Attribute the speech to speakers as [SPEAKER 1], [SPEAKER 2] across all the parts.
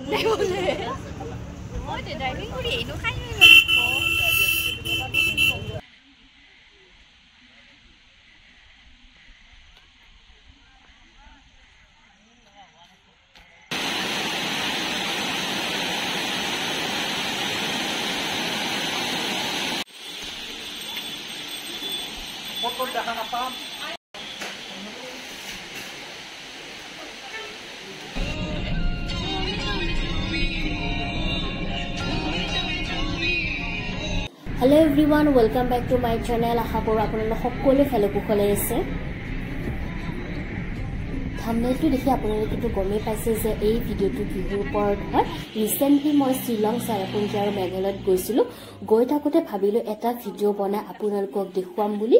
[SPEAKER 1] Hello everyone, welcome back to my channel. আশা কৰো আপোনালোক সকলোৱে ভালে কুশলে আছে। থাম্বনেইলটো দেখি আপোনালোকে তো গমেই পাইছে যে এই ভিডিওটো কিহৰ ওপৰত হয়। ৰিসেন্টলি মই শ্বিলং চেৰাপুঞ্জী আৰু মেঘালয়ত গৈছিলো। গৈ থাকোতে ভাবিলো এটা ভিডিও বনাই আপোনালোকক দেখুৱাম বুলি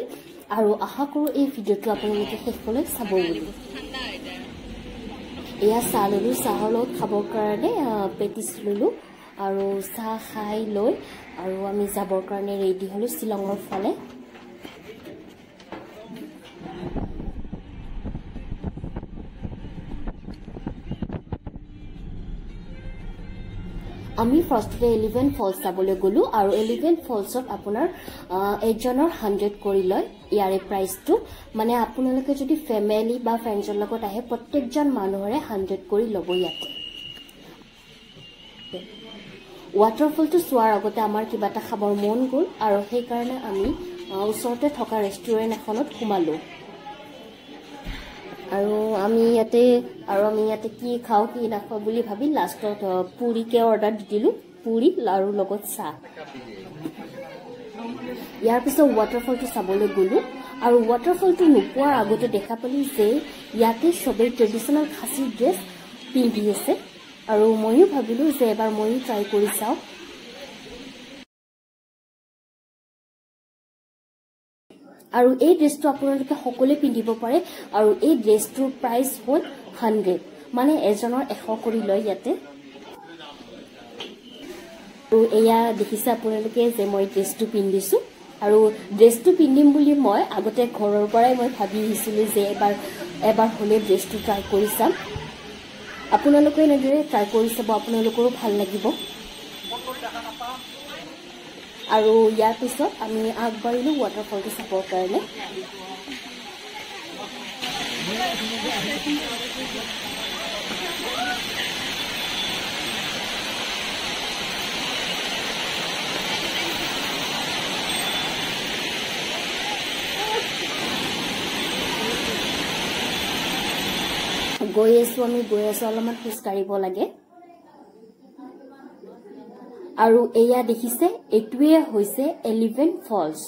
[SPEAKER 1] আৰু আশা কৰো এই ভিডিওটো আপোনালোকে শেষলৈ চাব বুলি। এয়া চাহ ললো, চাহৰ লগত খাবৰ কাৰণে পেটিছ ললো আৰু চাহ খাই লৈ আৰু আমি যাবৰ কাৰণে ৰেডি হলো শ্বিলঙৰ ফালে। আমি ফাৰ্ষ্টতে এলিফেন্ট ফলছ চাবলৈ গলো আৰু এলিফেন্ট ফলছত আপোনাৰ এজনৰ 100 কৰি লয় ইয়াৰে প্ৰাইসটো। মানে আপোনালোকে যদি ফ্যামিলি বা ফ্ৰেণ্ডৰ লগত আহে প্ৰত্যেকজন মানুহৰে 100 কৰি ল'ব ইয়াতে। ৱাটাৰফলটো চোৱাৰ আগতে আমাৰ কিবা এটা খাবৰ মন গ'ল আৰু সেই কাৰণে আমি ওচৰতে থকা ৰেষ্টুৰেণ্ট এখনত সোমালো। আৰু আমি ইয়াতে কি খাও কি নাখাও বুলি ভাবি লাষ্টত পুৰিকে অৰ্ডাৰ দিলো, পুৰি আৰু লগত চাহ। ইয়াৰ পিছত ৱাটাৰফলটো চাবলৈ গলো আৰু ৱাটাৰফলটো নোপোৱাৰ আগতে দেখা পালো যে ইয়াতে সবেই ট্ৰেডিশনেল খাচী ড্ৰেছ পিন্ধি আছে আৰু মইও ভাবিলো যে এবাৰ মইও ট্ৰাই কৰি চাও। আৰু এই ড্ৰেছটো আপোনালোকে সকলোৱে পিন্ধিব পাৰে আৰু এই ড্ৰেছটোৰ প্ৰাইস হ'ল 100, মানে এজনৰ 100 কৰি লয় ইয়াতে। আৰু এয়া দেখিছে আপোনালোকে যে মই ড্ৰেছটো পিন্ধিছো আৰু ড্ৰেছটো পিন্ধিম বুলি মই আগতে ঘৰৰ পৰাই মই ভাবি আহিছিলো যে এবাৰ হলে ড্ৰেছটো ট্ৰাই কৰি চাম। আপোনালোকে এনেদৰে ট্ৰাই কৰি চাব, আপোনালোকৰো ভাল লাগিব। আৰু ইয়াৰ পিছত আমি আগবাঢ়িলো ৱাটাৰফলটো চাবৰ কাৰণে। গৈ আছো অলপমান খোজ কাঢ়িব লাগে। আৰু এয়া দেখিছে এটোৱে হৈছে এলিফেন্ট ফলছ।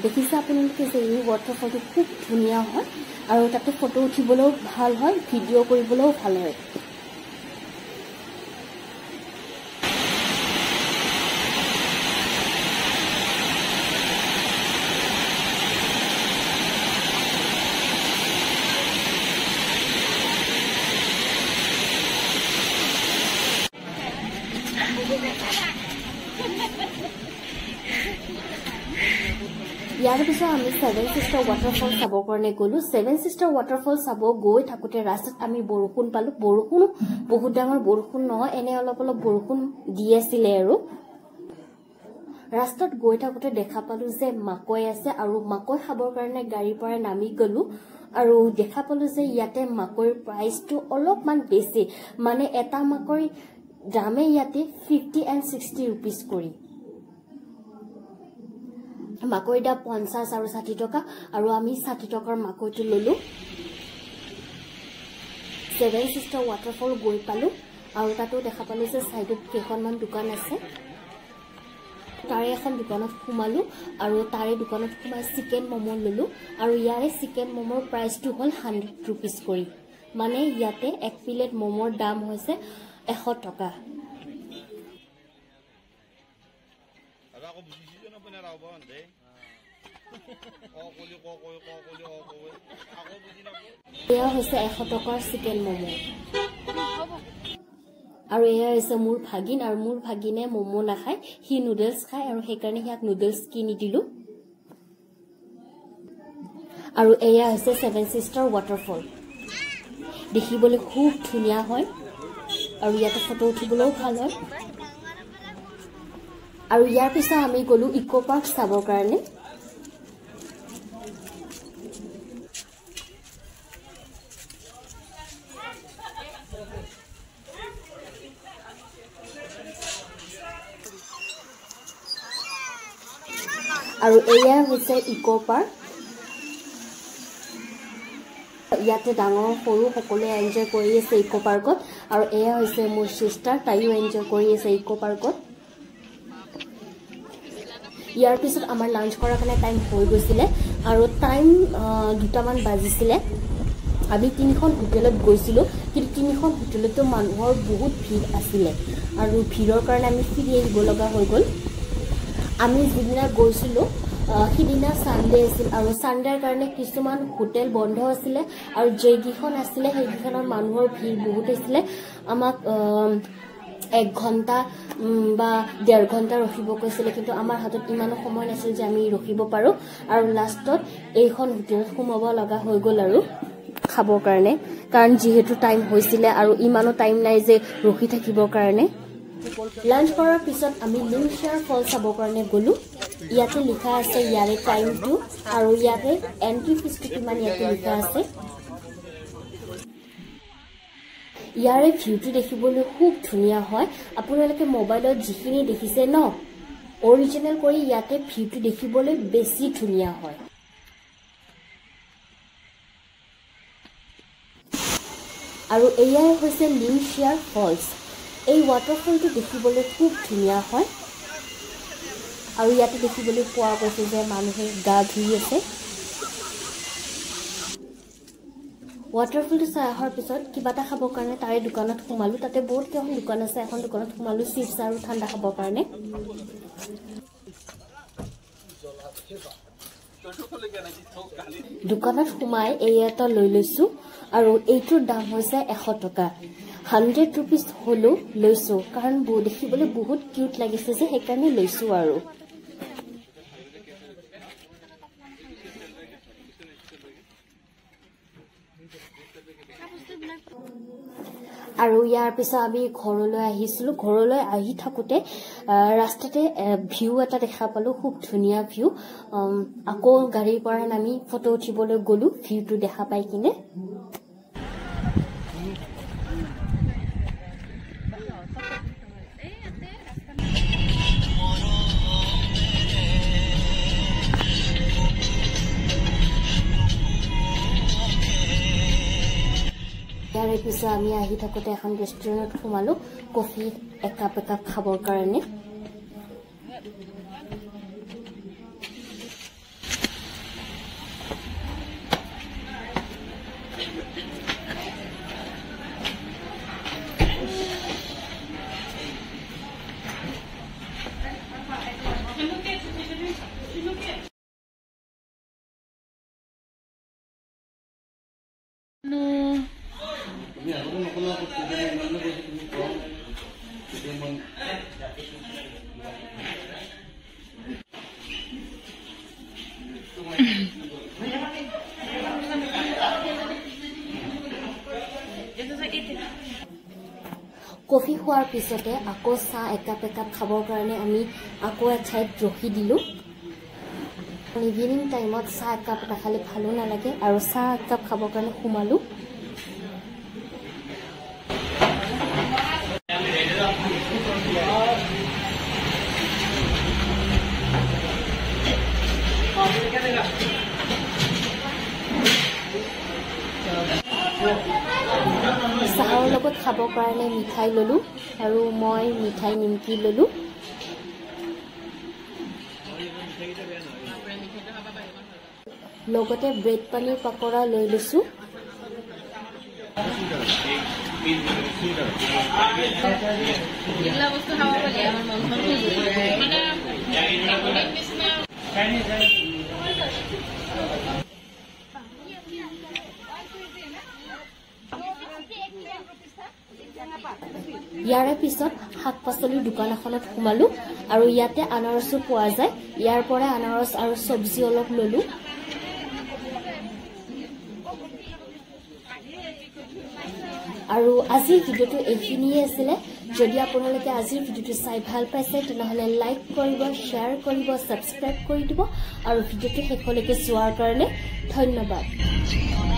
[SPEAKER 1] দেখিছে আপোনালোকে যে এই ৱাটাৰফলটো খুব ধুনীয়া হয় আৰু তাতে ফটো উঠিবলৈও ভাল হয়, ভিডিঅ' কৰিবলৈও ভাল হয়। ইয়াৰ পিছত আমি 7 সিস্টাৰ ৱাটাৰফল চাবৰ কাৰণে গলো। 7 সিস্টাৰ ৱাটাৰফল চাব গৈ থাকোতে ৰাস্তাত আমি বৰষুণ পালো। বৰষুণ বহুত ডাঙৰ বৰষুণ নহয়, এনে অলপ বৰষুণ দি আছিলে আৰু ৰাস্তাত গৈ থাকোতে দেখা পালো যে মাকৈ আছে আৰু মাকৈ খাবৰ কাৰণে গাড়ীৰ পৰা নামি গলো আৰু দেখা পালো যে ইয়াতে মাকৈৰ প্ৰাইসটো অলপমান বেছি, মানে এটা মাকৈ দামে ইয়াতে 50 and 60 rupees কৰি। মাকৈৰ দাম 50 আৰু 60 টকা আৰু আমি 60 টকাৰ মাকৈটো ললো। 7 সিস্টাৰ ৱাটাৰফল গৈ পালো আৰু তাতো দেখা পালো যে সাইডত কেইখনমান দোকান আছে। তাৰে এখন দোকানত সোমালো আৰু তাৰে দোকানত সোমাই চিকেন মমো ললো আৰু ইয়াৰে চিকেন মমোৰ প্ৰাইসটো হ'ল 100 rupees কৰি, মানে ইয়াতে এক প্লেট মমৰ দাম হৈছে 100 টকা এয়া হৈছে 100 টকাৰ চিকেন মমো আৰু এয়া হৈছে মোৰ ভাগিন আৰু মোৰ ভাগিনে মমো নাখায় হি নুডলছ খায় আৰু সেইকাৰণে হিয়াক নুডলছ কিনি দিলো আৰু এয়া হৈছে 7 সিস্টাৰ ওয়াটাৰফল দেখিবলৈ খুব ধুনিয়া হয় আৰু ইয়াতে ফটো উঠিবলৈও ভাল হয় আৰু ইয়াৰ পিছত আমি গলো ইকো পাৰ্ক চাবৰ কাৰণে আৰু এয়া হৈছে ইকো পাৰ্ক ইয়াতে ডাঙৰ সৰু সকলোৱে এনজয় কৰি আছে ইকো পাৰ্কত আৰু এয়া হৈছে মোৰ সিস্টাৰ তাইও এনজয় কৰি আছে ইকো পাৰ্কত ইয়াৰ পিছত আমাৰ লাঞ্চ কৰাৰ কাৰণে টাইম হৈ গৈছিলে আৰু টাইম 2টামান বাজিছিলে আমি 3খন হোটেলত গৈছিলো কিন্তু 3খন হোটেলতো মানুহৰ বহুত ভিৰ আছিলে আৰু ভিৰৰ কাৰণে আমি ফিৰি আহিব লগা হৈ গ'ল আমি যিদিনা গৈছিলো সিদিনা সানডে আছিল আৰু সানডেৰ কাৰণে কিছুমান হোটেল বন্ধ আছিলে আৰু যেইখন আছিলে সেইখনৰ মানুহৰ ভিৰ বহুত আছিলে আমাক 1 ঘণ্টা বা 1.5 ঘণ্টা ৰখিব কৈছিলে কিন্তু আমাৰ হাতত ইমান সময় নাছিল যে আমি ৰখিব পাৰো আৰু লাষ্টত এইখন হোটেলত সোমাব লগা হৈ গ'ল আৰু খাবৰ কাৰণে কাৰণ যেহেতু টাইম হৈছিলে আৰু ইমানো টাইম নাই যে ৰখি থাকিবৰ কাৰণে লাঞ্চ কৰাৰ পিছত আমি লিংশ্বেয়াৰ ফল চাবৰ কাৰণে গলো ইয়াতে লিখা আছে ইয়াৰে টাইমটো আৰু ইয়াতে এন্ট্ৰি ফিজটো কিমান ইয়াতে লিখা আছে ইয়াৰে ভিউটো দেখিবলৈ খুব ধুনিয়া হয় আপোনালোকে মোবাইলত যিখিনি দেখিছে ন অৰিজিনেল কৰি ইয়াতে ভিউটো দেখিবলৈ বেছি ধুনিয়া হয় আৰু এয়াই হৈছে লিংশ্বেয়াৰ ফলছ এই ওয়াটাৰফলটো দেখিবলৈ খুব ধুনিয়া হয় আৰু ইয়াতে দেখিবলৈ পোৱা গৈছে যে মানুহে গা ধুই আছে ওয়াটাৰফলটো চাই অহাৰ পিছত কিবা এটা খাবৰ কাৰণে তাৰে দোকানত সোমালো তাতে বহুত কেইখন দোকান আছে এখন দোকানত সোমালো চিপছ আৰু ঠাণ্ডা খাবৰ কাৰণে দোকানত সোমাই এই এটা লৈ লৈছো আৰু এইটোৰ দাম হৈছে 100 টকা 100 रुपीस হলো লৈছো কাৰণ দেখিবলৈ বহুত কিউট লাগিছে যে সেইকাৰণে লৈছো আৰু ইয়াৰ পিছত আমি ঘৰলৈ আহিছিলো ঘৰলৈ আহি থাকোতে ৰাস্তাতে ভিউ এটা দেখা পালো খুব ধুনিয়া ভিউ আকৌ গাড়ীৰ পৰা নামি ফটো উঠিবলৈ গলো ভিউটো দেখা পাই কিনে ইয়াৰ পিছত আমি আহি থাকোতে এখন ৰেষ্টুৰেণ্টত সোমালো কফি একাপ খাবৰ কাৰণে কফি খোৱাৰ পিছতে আকৌ চাহ একাপ খাবৰ কাৰণে আমি আকৌ এঠাইত ৰখি দিলো ইভিনিং টাইমত চাহ একাপ খালে ভালো নালাগে আৰু চাহ একাপ খাবৰ কাৰণে সোমালো চাহৰ লগত খাবৰ কাৰণে মিঠাই ললো আৰু মই মিঠাই নিমকি ললো লগতে ব্ৰেড পনীৰ পকৰা লৈ লৈছো ইয়াৰে পিছত শাক পাচলিৰ দোকান এখনত সোমালো আৰু ইয়াতে আনাৰসো পোৱা যায় ইয়াৰ পৰা আনাৰস আৰু সবজি অলপ ললো আৰু আজিৰ ভিডিওটো এইখিনিয়ে আছিল যদি আপোনালোকে আজিৰ ভিডিওটো চাই ভাল পাইছে তেনহলে লাইক কৰিব শেয়াৰ কৰিব সাবস্ক্ৰাইব কৰি দিব আৰু ভিডিওটো শেষলৈকে চোৱাৰ কাৰণে ধন্যবাদ